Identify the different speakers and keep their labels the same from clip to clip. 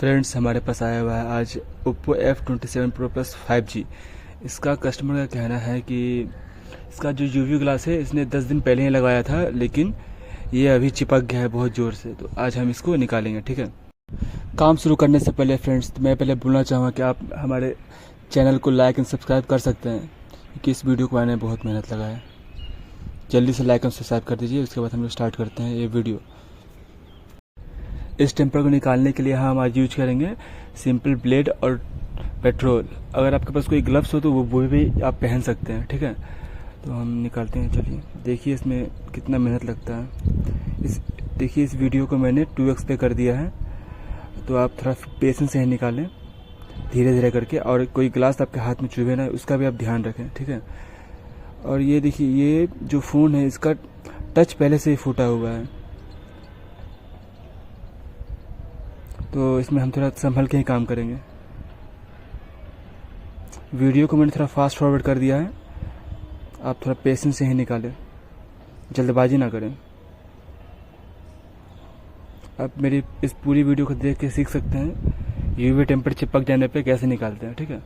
Speaker 1: Friends, हमारे पास आया हुआ है आज Oppo F27 Pro Plus 5G। इसका कस्टमर का कहना है कि इसका जो यूवी ग्लास है इसने 10 दिन पहले ही लगाया था, लेकिन ये अभी चिपक गया है बहुत ज़ोर से। तो आज हम इसको निकालेंगे, ठीक है। काम शुरू करने से पहले फ्रेंड्स, तो मैं पहले बोलना चाहूँगा कि आप हमारे चैनल को लाइक एंड सब्सक्राइब कर सकते हैं, क्योंकि इस वीडियो को मैंने बहुत मेहनत लगा है। जल्दी से लाइक एंड सब्सक्राइब कर दीजिए। उसके बाद हम लोग स्टार्ट करते हैं ये वीडियो। इस टेम्पर को निकालने के लिए हम आज यूज करेंगे सिंपल ब्लेड और पेट्रोल। अगर आपके पास कोई ग्लव्स हो तो वो भी आप पहन सकते हैं, ठीक है। तो हम निकालते हैं, चलिए। देखिए इसमें कितना मेहनत लगता है। देखिए इस वीडियो को मैंने 2x पे कर दिया है, तो आप थोड़ा पेशेंस से ही निकालें, धीरे धीरे करके। और कोई ग्लास आपके हाथ में चुभे ना, उसका भी आप ध्यान रखें, ठीक है। और ये देखिए, ये जो फ़ोन है इसका टच पहले से ही फूटा हुआ है, तो इसमें हम थोड़ा संभल के ही काम करेंगे। वीडियो को मैंने थोड़ा फास्ट फॉरवर्ड कर दिया है, आप थोड़ा पेशेंस से ही निकालें, जल्दबाजी ना करें। आप मेरी इस पूरी वीडियो को देख के सीख सकते हैं यूवी टेम्पर चिपक जाने पे कैसे निकालते हैं, ठीक है।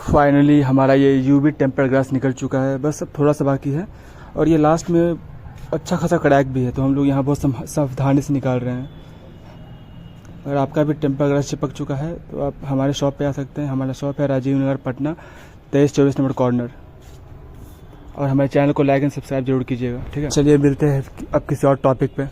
Speaker 1: फाइनली हमारा ये यूवी टेम्पर्ड ग्लास निकल चुका है, बस अब थोड़ा सा बाकी है। और ये लास्ट में अच्छा खासा क्रैक भी है, तो हम लोग यहाँ बहुत सावधानी से निकाल रहे हैं। अगर आपका भी टेम्पर्ड ग्लास चिपक चुका है तो आप हमारे शॉप पे आ सकते हैं। हमारा शॉप है राजीव नगर, पटना 23-24 नंबर कॉर्नर। और हमारे चैनल को लाइक एंड सब्सक्राइब जरूर कीजिएगा, ठीक है। चलिए मिलते हैं अब किसी और टॉपिक पे।